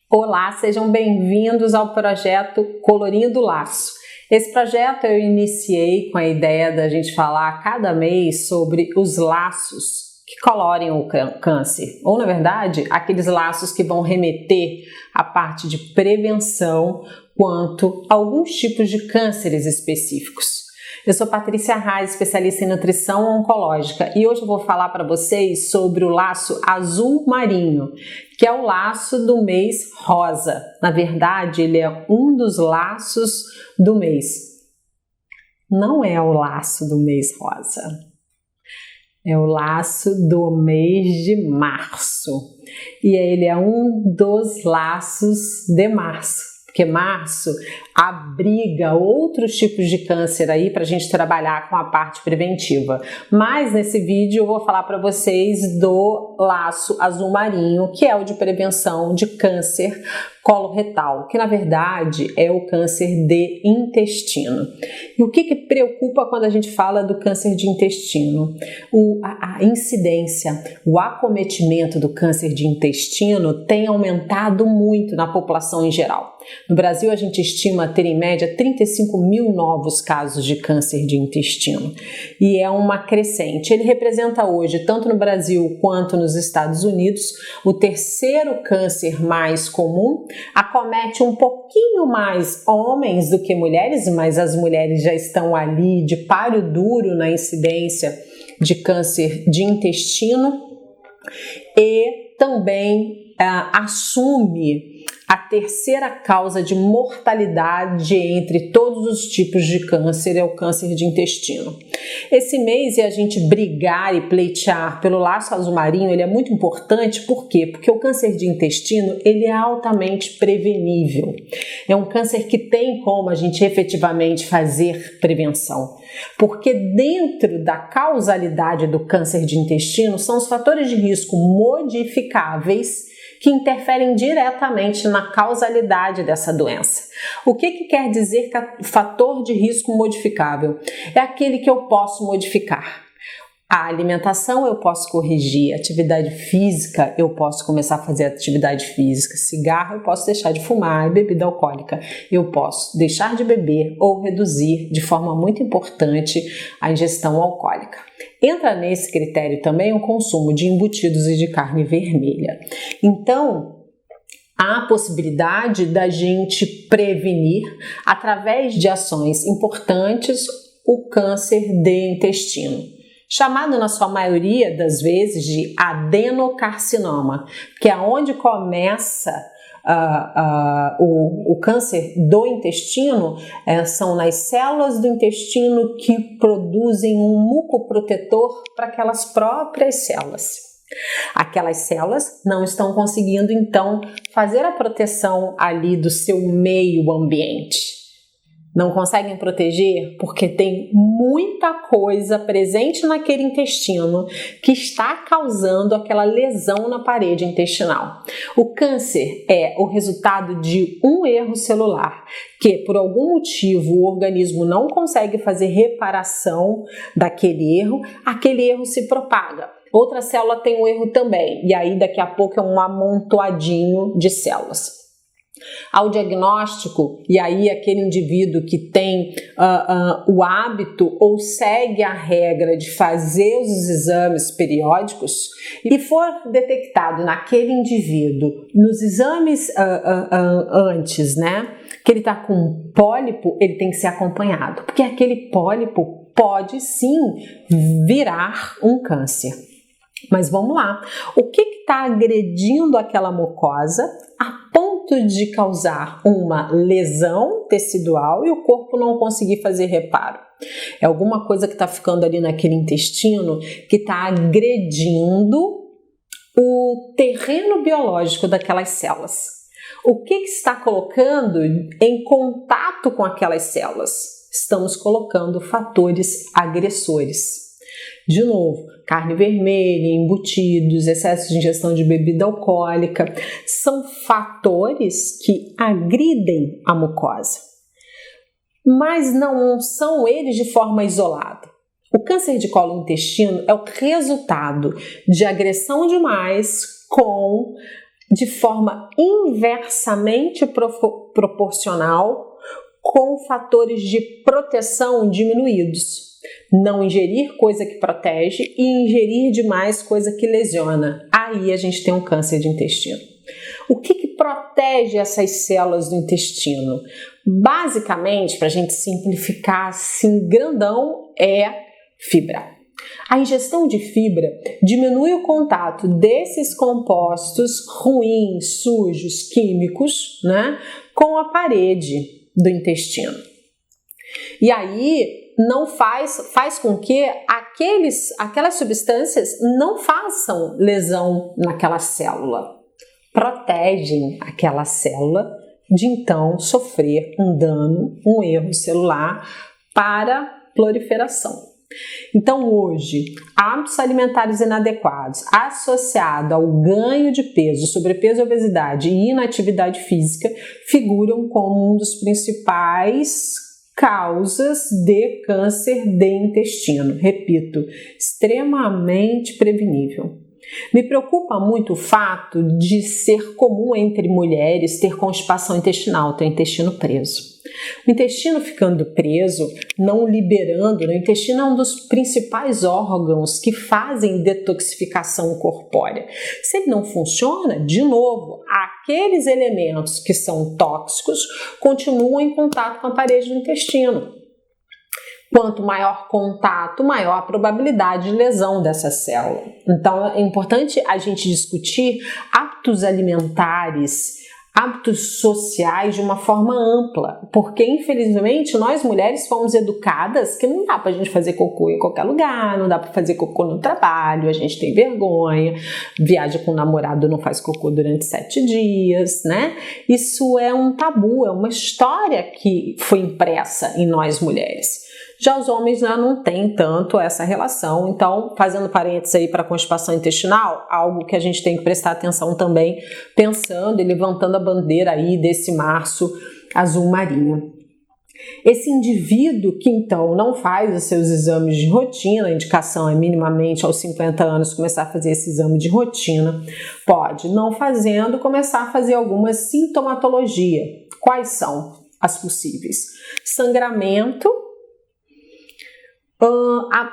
Olá, sejam bem-vindos ao projeto Colorindo Laço. Esse projeto eu iniciei com a ideia da gente falar a cada mês sobre os laços que colorem o câncer, ou na verdade, aqueles laços que vão remeter à parte de prevenção quanto a alguns tipos de cânceres específicos. Eu sou Patrícia Reis, especialista em nutrição oncológica, e hoje eu vou falar para vocês sobre o laço azul marinho, que é o laço do mês rosa. Na verdade, ele é um dos laços do mês. Não é o laço do mês rosa. É o laço do mês de março. E ele é um dos laços de março. Porque março abriga outros tipos de câncer aí para a gente trabalhar com a parte preventiva. Mas nesse vídeo eu vou falar para vocês do laço azul marinho, que é o de prevenção de câncer coloretal, que na verdade é o câncer de intestino. E o que preocupa quando a gente fala do câncer de intestino? A incidência, o acometimento do câncer de intestino tem aumentado muito na população em geral. No Brasil, a gente estima ter em média 35 mil novos casos de câncer de intestino e é uma crescente. Ele representa hoje, tanto no Brasil quanto nos Estados Unidos, o terceiro câncer mais comum. Acomete um pouquinho mais homens do que mulheres, mas as mulheres já estão ali de páreo duro na incidência de câncer de intestino e também assume a terceira causa de mortalidade entre todos os tipos de câncer é o câncer de intestino. Esse mês, a gente brigar e pleitear pelo laço azul marinho, ele é muito importante, por quê? Porque o câncer de intestino, ele é altamente prevenível. É um câncer que tem como a gente efetivamente fazer prevenção. Porque dentro da causalidade do câncer de intestino são os fatores de risco modificáveis que interferem diretamente na causalidade dessa doença. O que quer dizer fator de risco modificável? É aquele que eu posso modificar. A alimentação eu posso corrigir, atividade física eu posso começar a fazer atividade física, cigarro eu posso deixar de fumar e bebida alcoólica eu posso deixar de beber ou reduzir de forma muito importante a ingestão alcoólica. Entra nesse critério também o consumo de embutidos e de carne vermelha. Então, há a possibilidade da gente prevenir através de ações importantes o câncer de intestino, chamado na sua maioria das vezes de adenocarcinoma, que é onde começa o câncer do intestino. São nas células do intestino que produzem um mucoprotetor para aquelas próprias células. Aquelas células não estão conseguindo então fazer a proteção ali do seu meio ambiente. Não conseguem proteger porque tem muita coisa presente naquele intestino que está causando aquela lesão na parede intestinal. O câncer é o resultado de um erro celular, que por algum motivo o organismo não consegue fazer reparação daquele erro, aquele erro se propaga. Outra célula tem um erro também, e aí daqui a pouco é um amontoadinho de células. Ao diagnóstico, e aí aquele indivíduo que tem o hábito ou segue a regra de fazer os exames periódicos e for detectado naquele indivíduo, nos exames antes, né, que ele está com um pólipo, ele tem que ser acompanhado, porque aquele pólipo pode sim virar um câncer. Mas vamos lá, o que está agredindo aquela mucosa a ponto de causar uma lesão tecidual e o corpo não conseguir fazer reparo? É alguma coisa que está ficando ali naquele intestino que está agredindo o terreno biológico daquelas células. O que está colocando em contato com aquelas células? Estamos colocando fatores agressores. De novo, carne vermelha, embutidos, excesso de ingestão de bebida alcoólica, são fatores que agridem a mucosa, mas não são eles de forma isolada. O câncer de colo intestino é o resultado de agressão demais com de forma inversamente proporcional com fatores de proteção diminuídos. Não ingerir coisa que protege e ingerir demais coisa que lesiona. Aí a gente tem um câncer de intestino. O que protege essas células do intestino? Basicamente, para a gente simplificar assim grandão, é fibra. A ingestão de fibra diminui o contato desses compostos ruins, sujos, químicos, né, com a parede do intestino. E aí não faz com que aquelas substâncias não façam lesão naquela célula. Protegem aquela célula de então sofrer um dano, um erro celular para proliferação. Então hoje, hábitos alimentares inadequados associados ao ganho de peso, sobrepeso, obesidade e inatividade física figuram como um dos principais causas de câncer de intestino. Repito, extremamente prevenível. Me preocupa muito o fato de ser comum entre mulheres ter constipação intestinal, ter o intestino preso. O intestino ficando preso, não liberando, o intestino é um dos principais órgãos que fazem detoxificação corpórea. Se ele não funciona, de novo, aqueles elementos que são tóxicos continuam em contato com a parede do intestino. Quanto maior contato, maior a probabilidade de lesão dessa célula. Então é importante a gente discutir hábitos alimentares, hábitos sociais de uma forma ampla, porque infelizmente nós mulheres fomos educadas que não dá pra gente fazer cocô em qualquer lugar, não dá pra fazer cocô no trabalho, a gente tem vergonha, viaja com o namorado, não faz cocô durante 7 dias, né? Isso é um tabu, é uma história que foi impressa em nós mulheres. Já os homens já não têm tanto essa relação, então, fazendo parênteses aí para a constipação intestinal, algo que a gente tem que prestar atenção também, pensando e levantando a bandeira aí desse março azul marinho. Esse indivíduo que então não faz os seus exames de rotina, a indicação é minimamente aos 50 anos começar a fazer esse exame de rotina, pode, não fazendo, começar a fazer alguma sintomatologia. Quais são as possíveis? Sangramento,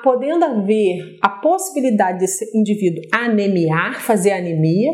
podendo haver a possibilidade desse indivíduo anemiar, fazer anemia,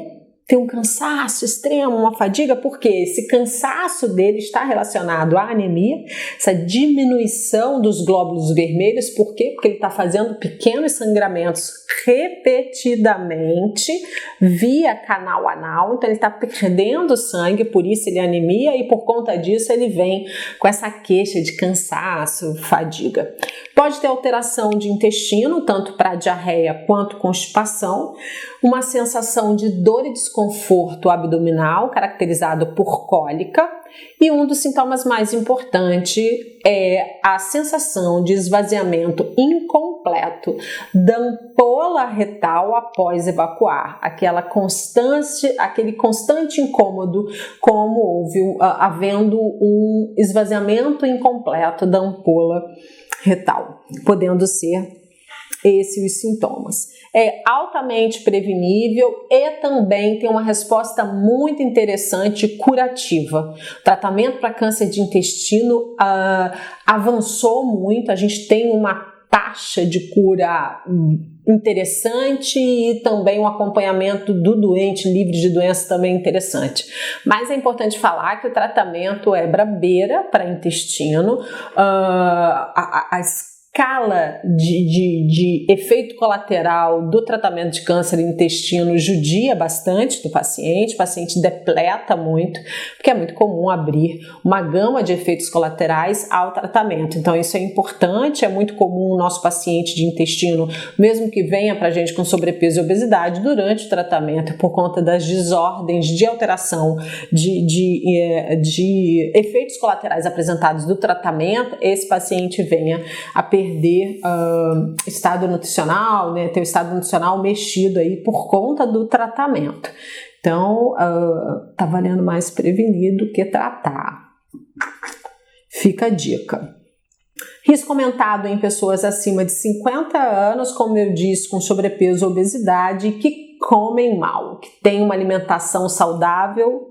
ter um cansaço extremo, uma fadiga, porque esse cansaço dele está relacionado à anemia, essa diminuição dos glóbulos vermelhos. Por quê? Porque ele está fazendo pequenos sangramentos repetidamente via canal anal, então ele está perdendo sangue, por isso ele anemia e por conta disso ele vem com essa queixa de cansaço, fadiga. Pode ter alteração de intestino, tanto para diarreia quanto constipação, uma sensação de dor e desconforto abdominal, caracterizado por cólica, e um dos sintomas mais importantes é a sensação de esvaziamento incompleto da ampola retal após evacuar, aquele constante incômodo, como havendo um esvaziamento incompleto da ampola retal, podendo ser esses os sintomas. É altamente prevenível e também tem uma resposta muito interessante curativa. O tratamento para câncer de intestino avançou muito, a gente tem uma taxa de cura interessante e também um acompanhamento do doente livre de doença também interessante. Mas é importante falar que o tratamento é brabeira para intestino, a escala de efeito colateral do tratamento de câncer de intestino judia bastante do paciente, o paciente depleta muito, porque é muito comum abrir uma gama de efeitos colaterais ao tratamento. Então isso é importante, é muito comum o nosso paciente de intestino, mesmo que venha para a gente com sobrepeso e obesidade, durante o tratamento, por conta das desordens de alteração de efeitos colaterais apresentados do tratamento, esse paciente venha a perder estado nutricional, né, ter o estado nutricional mexido aí por conta do tratamento. Então, tá valendo mais prevenir do que tratar. Fica a dica. Risco aumentado em pessoas acima de 50 anos, como eu disse, com sobrepeso ou obesidade, que comem mal, que têm uma alimentação saudável,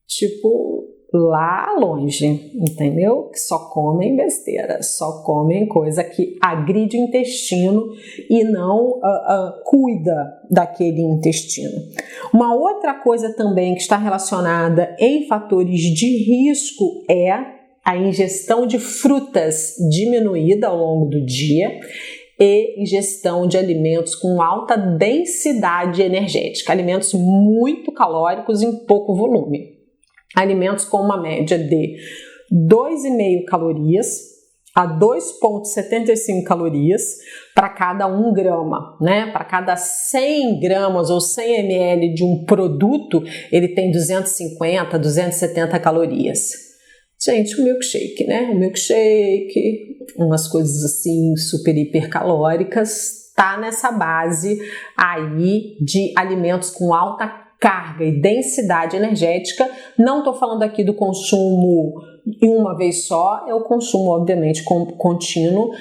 tipo lá longe, entendeu? Que só comem besteira, só comem coisa que agride o intestino e não cuida daquele intestino. Uma outra coisa também que está relacionada em fatores de risco é a ingestão de frutas diminuída ao longo do dia e ingestão de alimentos com alta densidade energética, alimentos muito calóricos em pouco volume. Alimentos com uma média de 2,5 calorias a 2,75 calorias para cada 1 grama, né? Para cada 100 gramas ou 100 ml de um produto, ele tem 250, 270 calorias. Gente, o milkshake, né? O milkshake, umas coisas assim super hipercalóricas, tá nessa base aí de alimentos com alta carga e densidade energética. Não estou falando aqui do consumo em uma vez só, é o consumo, obviamente, contínuo,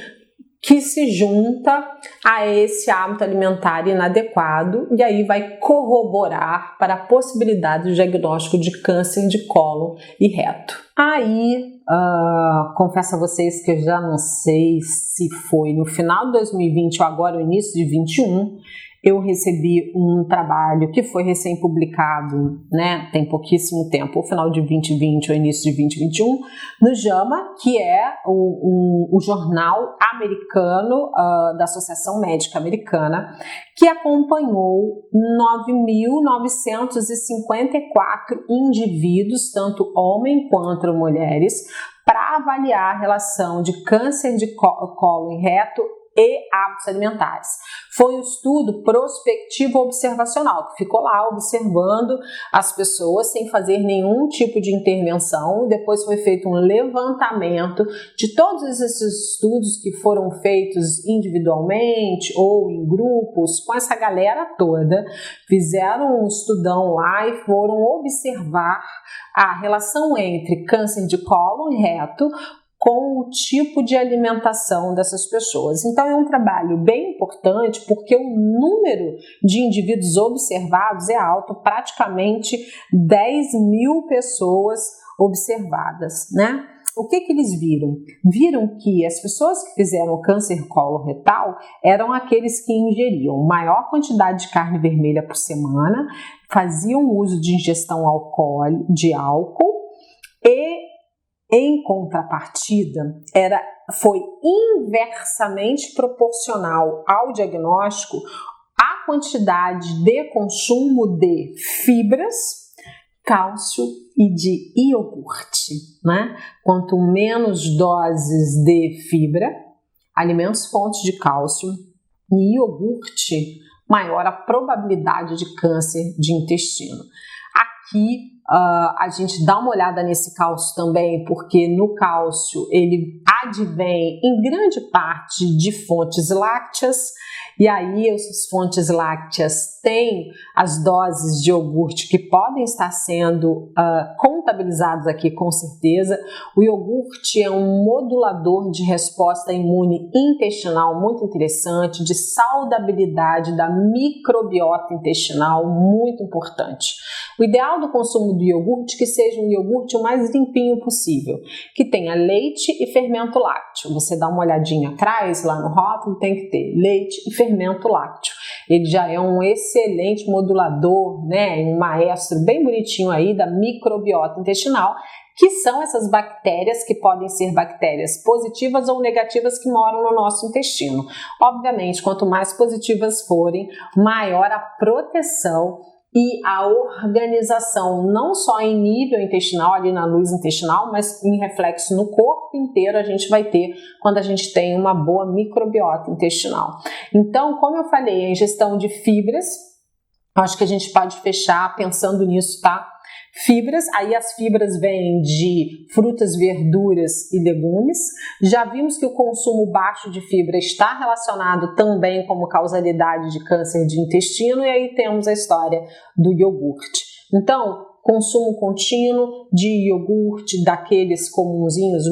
que se junta a esse hábito alimentar inadequado e aí vai corroborar para a possibilidade do diagnóstico de câncer de cólon e reto. Aí, confesso a vocês que eu já não sei se foi no final de 2020 ou agora no início de 2021, eu recebi um trabalho que foi recém-publicado, né, tem pouquíssimo tempo, o final de 2020 ou início de 2021, no JAMA, que é o jornal americano da Associação Médica Americana, que acompanhou 9.954 indivíduos, tanto homens quanto mulheres, para avaliar a relação de câncer de cólon e reto e hábitos alimentares. Foi um estudo prospectivo observacional, que ficou lá observando as pessoas sem fazer nenhum tipo de intervenção. Depois foi feito um levantamento de todos esses estudos que foram feitos individualmente ou em grupos, com essa galera toda. Fizeram um estudão lá e foram observar a relação entre câncer de cólon e reto com o tipo de alimentação dessas pessoas. Então é um trabalho bem importante porque o número de indivíduos observados é alto, praticamente 10.000 pessoas observadas, né? O que eles viram? Viram que as pessoas que fizeram câncer coloretal eram aqueles que ingeriam maior quantidade de carne vermelha por semana, faziam uso de ingestão de álcool e, em contrapartida, foi inversamente proporcional ao diagnóstico a quantidade de consumo de fibras, cálcio e de iogurte, né? Quanto menos doses de fibra, alimentos fontes de cálcio e iogurte, maior a probabilidade de câncer de intestino. Aqui a gente dá uma olhada nesse cálcio também, porque no cálcio ele advém em grande parte de fontes lácteas, e aí essas fontes lácteas têm as doses de iogurte que podem estar sendo contabilizadas aqui com certeza. O iogurte é um modulador de resposta imune intestinal muito interessante, de saudabilidade da microbiota intestinal, muito importante. O ideal do consumo do iogurte é que seja um iogurte o mais limpinho possível, que tenha leite e fermento lácteo. Você dá uma olhadinha atrás, lá no rótulo, tem que ter leite e fermento lácteo. Ele já é um excelente modulador, né, um maestro bem bonitinho aí da microbiota intestinal, que são essas bactérias que podem ser bactérias positivas ou negativas que moram no nosso intestino. Obviamente, quanto mais positivas forem, maior a proteção e a organização, não só em nível intestinal, ali na luz intestinal, mas em reflexo no corpo inteiro a gente vai ter quando a gente tem uma boa microbiota intestinal. Então, como eu falei, a ingestão de fibras, acho que a gente pode fechar pensando nisso, tá? Fibras, aí as fibras vêm de frutas, verduras e legumes. Já vimos que o consumo baixo de fibra está relacionado também como causalidade de câncer de intestino, e aí temos a história do iogurte. Então, consumo contínuo de iogurte, daqueles comunzinhos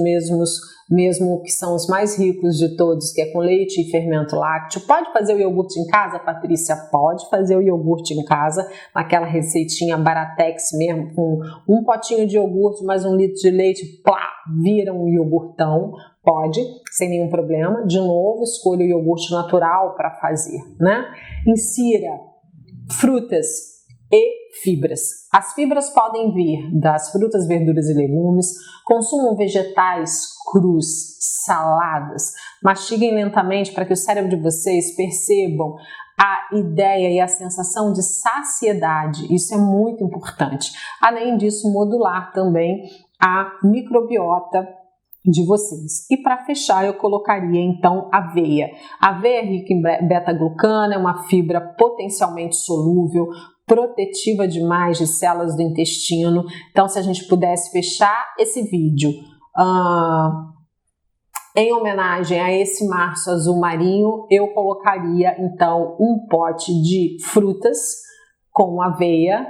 mesmo que são os mais ricos de todos, que é com leite e fermento lácteo. Pode fazer o iogurte em casa, Patrícia? Pode fazer o iogurte em casa, naquela receitinha Baratex mesmo, com um potinho de iogurte mais 1 litro de leite, plá, vira um iogurtão. Pode, sem nenhum problema. De novo, escolha o iogurte natural para fazer, né? Insira frutas e fibras. As fibras podem vir das frutas, verduras e legumes. Consumam vegetais crus, saladas. Mastiguem lentamente para que o cérebro de vocês percebam a ideia e a sensação de saciedade. Isso é muito importante. Além disso, modular também a microbiota de vocês. E para fechar, eu colocaria então aveia. A aveia é rica em beta-glucana, é uma fibra potencialmente solúvel, protetiva demais de células do intestino. Então, se a gente pudesse fechar esse vídeo em homenagem a esse março azul marinho, eu colocaria então um pote de frutas com aveia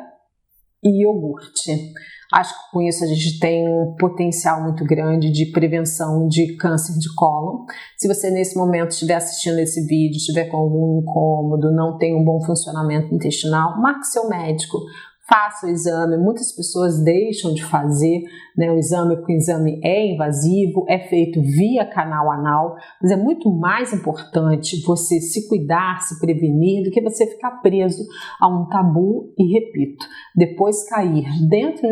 e iogurte. Acho que com isso a gente tem um potencial muito grande de prevenção de câncer de cólon. Se você nesse momento estiver assistindo esse vídeo, estiver com algum incômodo, não tem um bom funcionamento intestinal, marque seu médico, faça o exame. Muitas pessoas deixam de fazer, né, o exame, porque o exame é invasivo, é feito via canal anal, mas é muito mais importante você se cuidar, se prevenir, do que você ficar preso a um tabu e, repito, depois cair dentro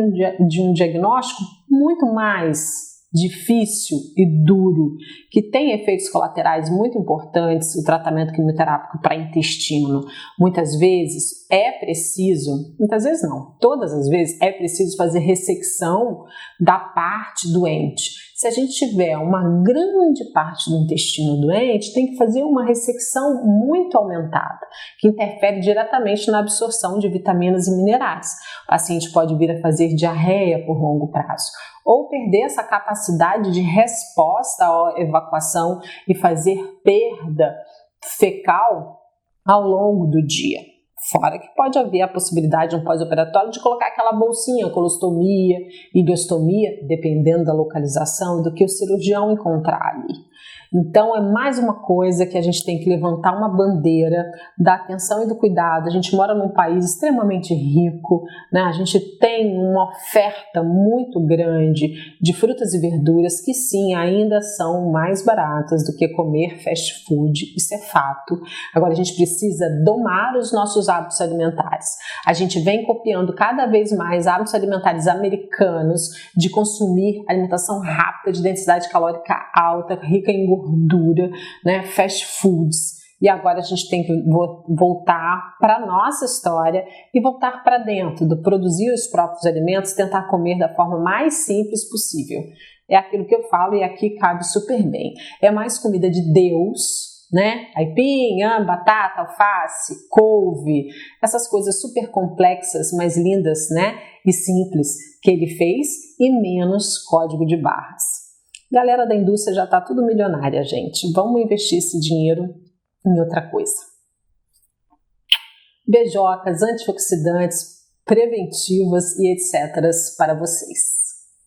de um diagnóstico muito mais difícil e duro, que tem efeitos colaterais muito importantes, o tratamento quimioterápico para intestino. Muitas vezes é preciso, muitas vezes não, todas as vezes é preciso fazer ressecção da parte doente. Se a gente tiver uma grande parte do intestino doente, tem que fazer uma ressecção muito aumentada, que interfere diretamente na absorção de vitaminas e minerais. O paciente pode vir a fazer diarreia por longo prazo, ou perder essa capacidade de resposta à evacuação e fazer perda fecal ao longo do dia. Fora que pode haver a possibilidade, um pós-operatório, de colocar aquela bolsinha, colostomia, ileostomia, dependendo da localização do que o cirurgião encontrar ali. Então, é mais uma coisa que a gente tem que levantar uma bandeira da atenção e do cuidado. A gente mora num país extremamente rico, né? A gente tem uma oferta muito grande de frutas e verduras que sim, ainda são mais baratas do que comer fast food, isso é fato. Agora, a gente precisa domar os nossos hábitos alimentares. A gente vem copiando cada vez mais hábitos alimentares americanos de consumir alimentação rápida, de densidade calórica alta, rica em gordura, né, fast foods. E agora a gente tem que voltar para a nossa história e voltar para dentro, do produzir os próprios alimentos, tentar comer da forma mais simples possível. É aquilo que eu falo e aqui cabe super bem. É mais comida de Deus, né? Aipim, batata, alface, couve, essas coisas super complexas, mas lindas, né? E simples que ele fez, e menos código de barras. Galera da indústria já tá tudo milionária, gente. Vamos investir esse dinheiro em outra coisa. Beijocas, antioxidantes, preventivas e etc. para vocês.